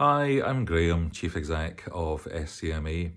Hi, I'm Graeme, Chief Exec of SCMA.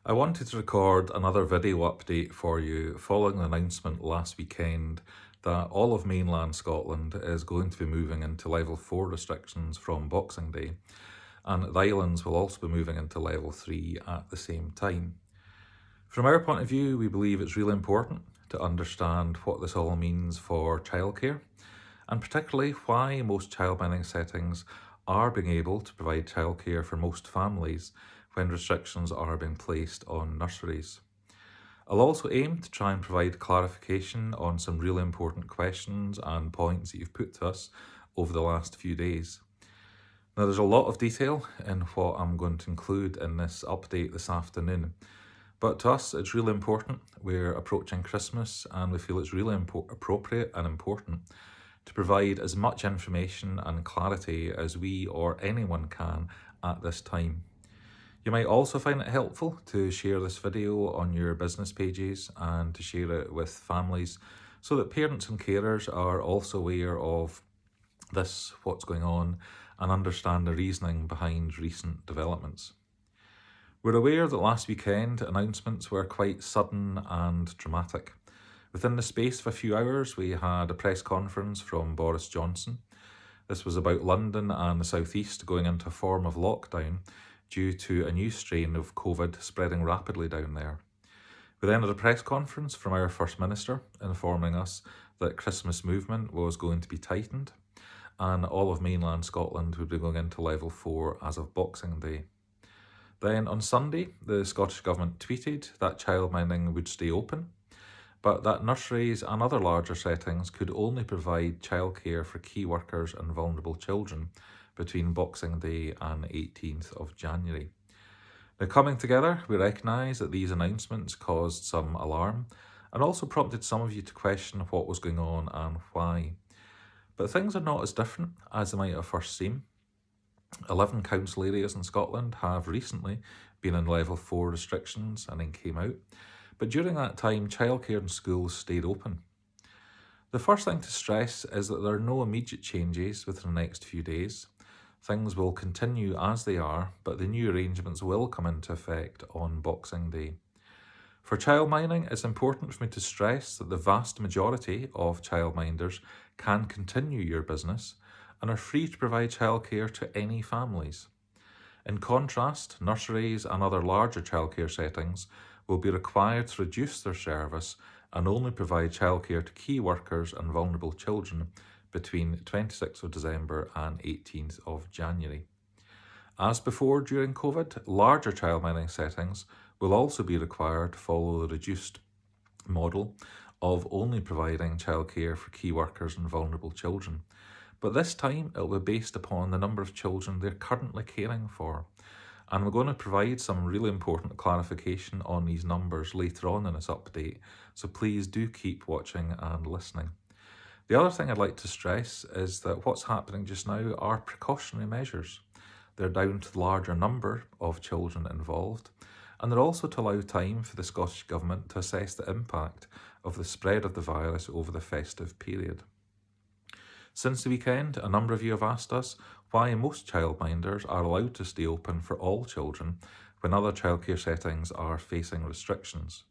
I wanted to record another video update for you following the announcement last weekend that all of mainland Scotland is going to be moving into level 4 restrictions from Boxing Day, and the islands will also be moving into level 3 at the same time. From our point of view, we believe it's really important to understand what this all means for childcare, and particularly why most childminding settings are being able to provide childcare for most families when restrictions are being placed on nurseries. I'll also aim to try and provide clarification on some really important questions and points that you've put to us over the last few days. Now, there's a lot of detail in what I'm going to include in this update this afternoon, but to us it's really important. We're approaching Christmas and we feel it's really appropriate and important to provide as much information and clarity as we or anyone can at this time. You might also find it helpful to share this video on your business pages and to share it with families so that parents and carers are also aware of this, what's going on, and understand the reasoning behind recent developments. We're aware that last weekend announcements were quite sudden and dramatic. Within the space of a few hours, we had a press conference from Boris Johnson. This was about London and the South East going into a form of lockdown due to a new strain of COVID spreading rapidly down there. We then had a press conference from our First Minister informing us that Christmas movement was going to be tightened and all of mainland Scotland would be going into level 4 as of Boxing Day. Then on Sunday, the Scottish Government tweeted that childminding would stay open, but that nurseries and other larger settings could only provide childcare for key workers and vulnerable children between Boxing Day and 18th of January. Now, coming together, we recognise that these announcements caused some alarm and also prompted some of you to question what was going on and why. But things are not as different as they might have first seemed. 11 council areas in Scotland have recently been in level 4 restrictions and then came out. But during that time, childcare and schools stayed open. The first thing to stress is that there are no immediate changes within the next few days. Things will continue as they are, but the new arrangements will come into effect on Boxing Day. For childminding, it's important for me to stress that the vast majority of childminders can continue your business and are free to provide childcare to any families. In contrast, nurseries and other larger childcare settings will be required to reduce their service and only provide childcare to key workers and vulnerable children between 26th of December and 18th of January. As before during COVID, larger childminding settings will also be required to follow the reduced model of only providing childcare for key workers and vulnerable children. But this time it will be based upon the number of children they're currently caring for. And we're going to provide some really important clarification on these numbers later on in this update, so please do keep watching and listening. The other thing I'd like to stress is that what's happening just now are precautionary measures. They're down to the larger number of children involved, and they're also to allow time for the Scottish Government to assess the impact of the spread of the virus over the festive period. Since the weekend, a number of you have asked us why most childminders are allowed to stay open for all children when other childcare settings are facing restrictions.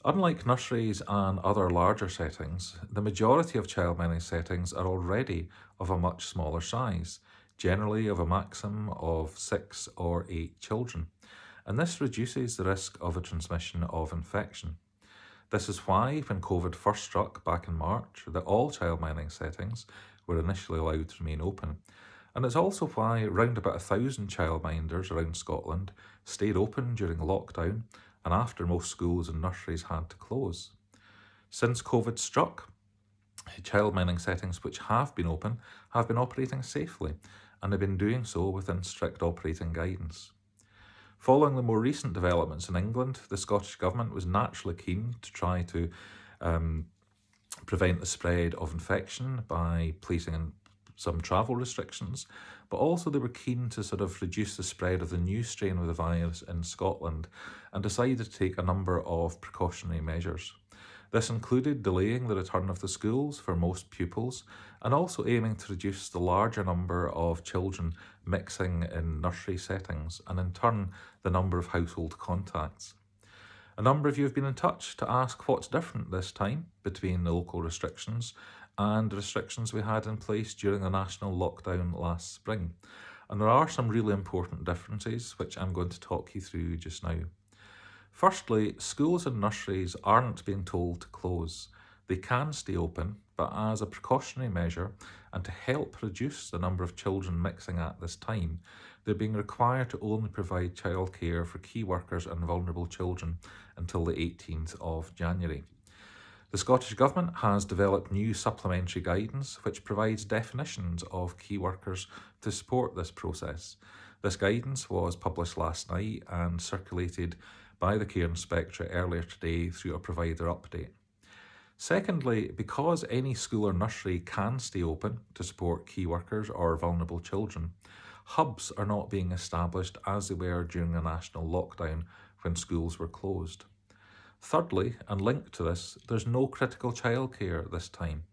Unlike nurseries and other larger settings, the majority of childminding settings are already of a much smaller size, generally of a maximum of 6 or 8 children, and this reduces the risk of a transmission of infection. This is why, when COVID first struck back in March, that all childminding settings were initially allowed to remain open. And it's also why around about 1,000 childminders around Scotland stayed open during lockdown and after most schools and nurseries had to close. Since COVID struck, childminding settings which have been open have been operating safely and have been doing so within strict operating guidance. Following the more recent developments in England, the Scottish Government was naturally keen to try to prevent the spread of infection by placing in some travel restrictions, but also they were keen to sort of reduce the spread of the new strain of the virus in Scotland and decided to take a number of precautionary measures. This included delaying the return of the schools for most pupils and also aiming to reduce the larger number of children mixing in nursery settings and in turn the number of household contacts. A number of you have been in touch to ask what's different this time between the local restrictions and the restrictions we had in place during the national lockdown last spring. And there are some really important differences which I'm going to talk you through just now. Firstly, schools and nurseries aren't being told to close. They can stay open, but as a precautionary measure and to help reduce the number of children mixing at this time, they're being required to only provide childcare for key workers and vulnerable children until the 18th of January. The Scottish Government has developed new supplementary guidance which provides definitions of key workers to support this process. This guidance was published last night and circulated by the Care Inspectorate earlier today through a provider update. Secondly, because any school or nursery can stay open to support key workers or vulnerable children, hubs are not being established as they were during the national lockdown when schools were closed. Thirdly, and linked to this, there's no critical childcare this time.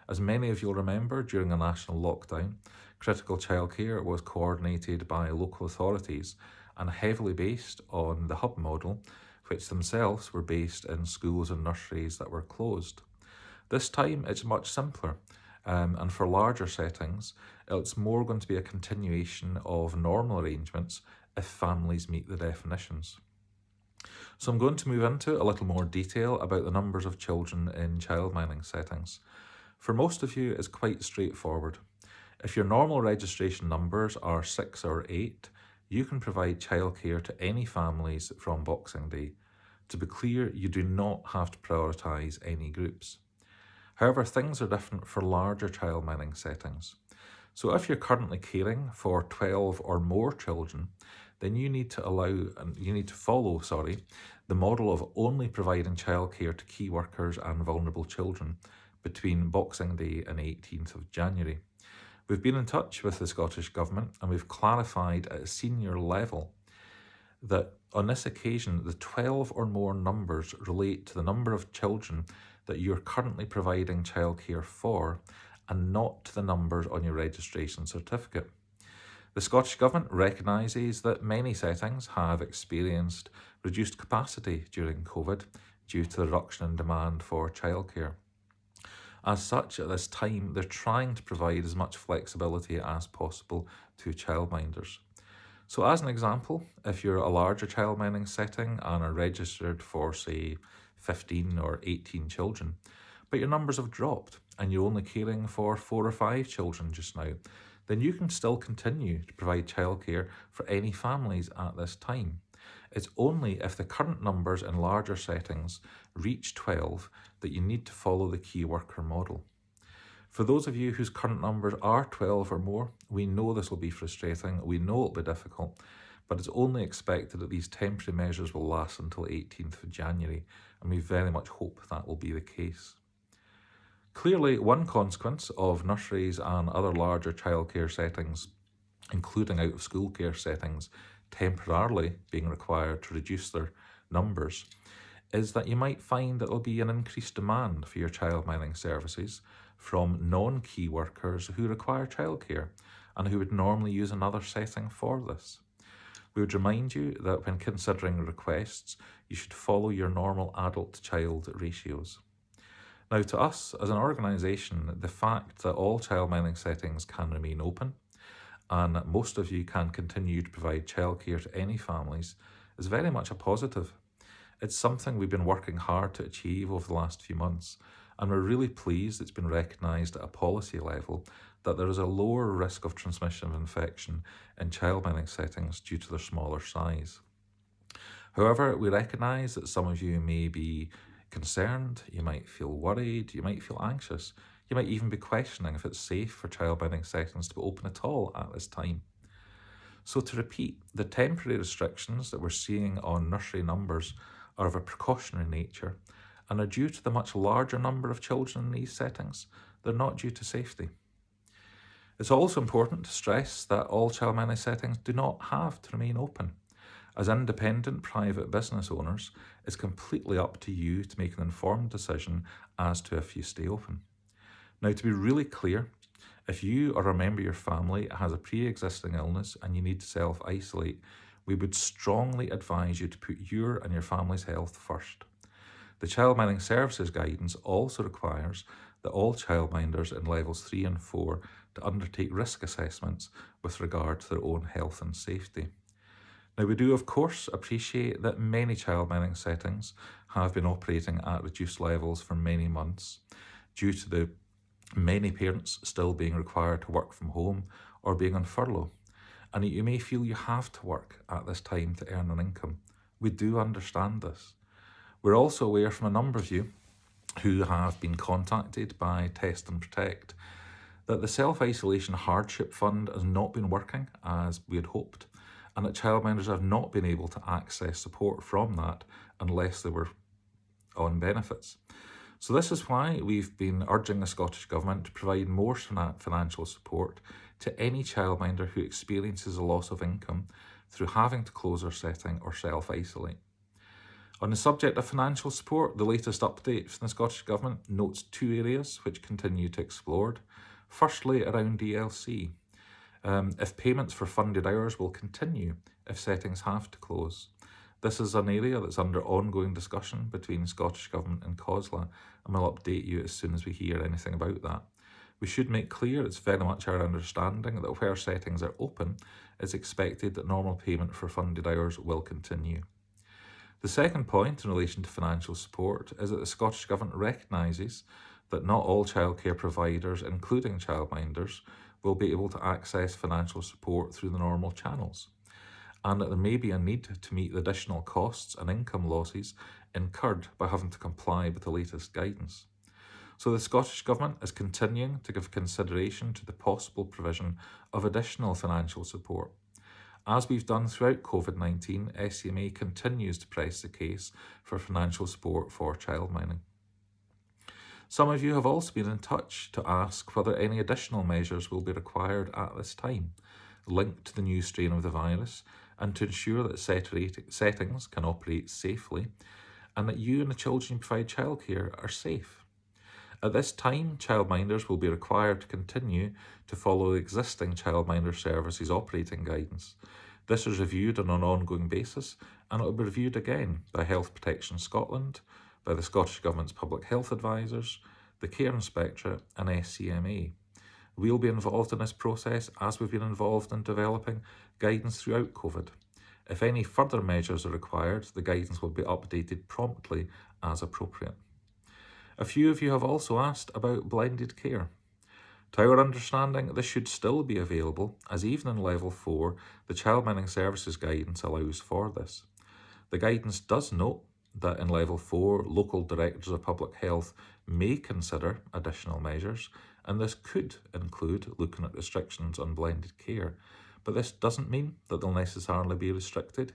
As many of you'll remember, during the national lockdown, critical childcare was coordinated by local authorities and heavily based on the hub model, which themselves were based in schools and nurseries that were closed. This time it's much simpler, and for larger settings, it's more going to be a continuation of normal arrangements if families meet the definitions. So I'm going to move into a little more detail about the numbers of children in childminding settings. For most of you, it's quite straightforward. If your normal registration numbers are 6 or 8, you can provide childcare to any families from Boxing Day. To be clear, you do not have to prioritise any groups. However, things are different for larger childminding settings. So if you're currently caring for 12 or more children, then you need to follow the model of only providing childcare to key workers and vulnerable children between Boxing Day and 18th of January. We've been in touch with the Scottish Government and we've clarified at a senior level that on this occasion the 12 or more numbers relate to the number of children that you're currently providing childcare for and not to the numbers on your registration certificate. The Scottish Government recognises that many settings have experienced reduced capacity during COVID due to the reduction in demand for childcare. As such, at this time, they're trying to provide as much flexibility as possible to childminders. So as an example, if you're a larger childminding setting and are registered for, say, 15 or 18 children, but your numbers have dropped and you're only caring for 4 or 5 children just now, then you can still continue to provide childcare for any families at this time. It's only if the current numbers in larger settings reach 12 that you need to follow the key worker model. For those of you whose current numbers are 12 or more, we know this will be frustrating, we know it'll be difficult, but it's only expected that these temporary measures will last until 18th of January, and we very much hope that will be the case. Clearly, one consequence of nurseries and other larger childcare settings, including out-of-school care settings, temporarily being required to reduce their numbers, is that you might find that there'll be an increased demand for your childminding services from non-key workers who require childcare and who would normally use another setting for this. We would remind you that when considering requests, you should follow your normal adult-to-child ratios. Now, to us as an organisation, the fact that all childminding settings can remain open and that most of you can continue to provide childcare to any families is very much a positive. It's something we've been working hard to achieve over the last few months, and we're really pleased it's been recognised at a policy level that there is a lower risk of transmission of infection in childminding settings due to their smaller size. However, we recognise that some of you may be concerned, you might feel worried, you might feel anxious, you might even be questioning if it's safe for childminding settings to be open at all at this time. So to repeat, the temporary restrictions that we're seeing on nursery numbers are of a precautionary nature and are due to the much larger number of children in these settings. They're not due to safety. It's also important to stress that all childminding settings do not have to remain open, As independent private business owners, it's completely up to you to make an informed decision as to if you stay open. Now, to be really clear, if you or a member of your family has a pre-existing illness and you need to self-isolate, we would strongly advise you to put your and your family's health first. The Childminding Services Guidance also requires that all childminders in levels 3 and 4 to undertake risk assessments with regard to their own health and safety. Now, we do of course appreciate that many childminding settings have been operating at reduced levels for many months due to the many parents still being required to work from home or being on furlough, and that you may feel you have to work at this time to earn an income. We do understand this. We're also aware from a number of you who have been contacted by Test and Protect that the Self-Isolation Hardship Fund has not been working as we had hoped, and that childminders have not been able to access support from that unless they were on benefits. So this is why we've been urging the Scottish Government to provide more financial support to any childminder who experiences a loss of income through having to close their setting or self-isolate. On the subject of financial support, the latest update from the Scottish Government notes 2 areas which continue to explored. Firstly, around DLC. If payments for funded hours will continue if settings have to close. This is an area that's under ongoing discussion between Scottish Government and COSLA, and we'll update you as soon as we hear anything about that. We should make clear it's very much our understanding that where settings are open, it's expected that normal payment for funded hours will continue. The second point in relation to financial support is that the Scottish Government recognises that not all childcare providers, including childminders, will be able to access financial support through the normal channels, and that there may be a need to meet the additional costs and income losses incurred by having to comply with the latest guidance. So the Scottish Government is continuing to give consideration to the possible provision of additional financial support. As we've done throughout COVID-19, SCMA continues to press the case for financial support for childminding. Some of you have also been in touch to ask whether any additional measures will be required at this time, linked to the new strain of the virus, and to ensure that settings can operate safely and that you and the children you provide childcare are safe. At this time, childminders will be required to continue to follow the existing Childminder Services operating guidance. This is reviewed on an ongoing basis, and it will be reviewed again by Health Protection Scotland, by the Scottish Government's Public Health Advisors, the Care Inspectorate and SCMA. We'll be involved in this process as we've been involved in developing guidance throughout COVID. If any further measures are required, the guidance will be updated promptly as appropriate. A few of you have also asked about blended care. To our understanding, this should still be available, as even in Level 4, the Childminding Services Guidance allows for this. The guidance does note that in Level 4, local directors of public health may consider additional measures, and this could include looking at restrictions on blended care, but this doesn't mean that they'll necessarily be restricted.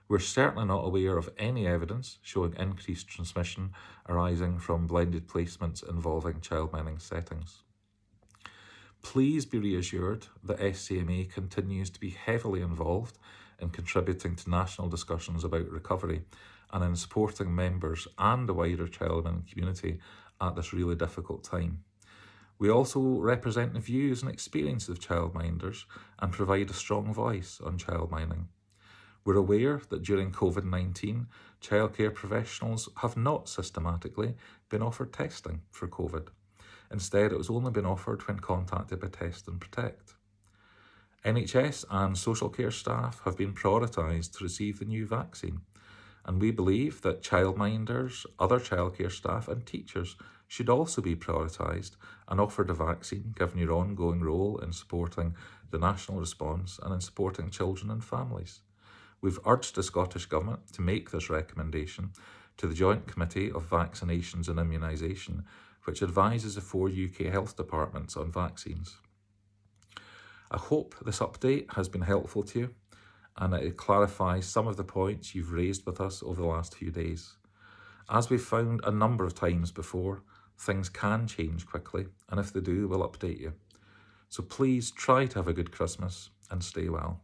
We're certainly not aware of any evidence showing increased transmission arising from blended placements involving childminding settings. Please be reassured that SCMA continues to be heavily involved in contributing to national discussions about recovery and in supporting members and the wider childminding community at this really difficult time. We also represent the views and experiences of childminders and provide a strong voice on childminding. We're aware that during COVID-19, childcare professionals have not systematically been offered testing for COVID. Instead, it was only been offered when contacted by Test and Protect. NHS and social care staff have been prioritised to receive the new vaccine, and we believe that childminders, other childcare staff and teachers should also be prioritised and offered a vaccine given your ongoing role in supporting the national response and in supporting children and families. We've urged the Scottish Government to make this recommendation to the Joint Committee of Vaccinations and Immunisation, which advises the 4 UK health departments on vaccines. I hope this update has been helpful to you and that it clarifies some of the points you've raised with us over the last few days. As we've found a number of times before, things can change quickly, and if they do, we'll update you. So please try to have a good Christmas and stay well.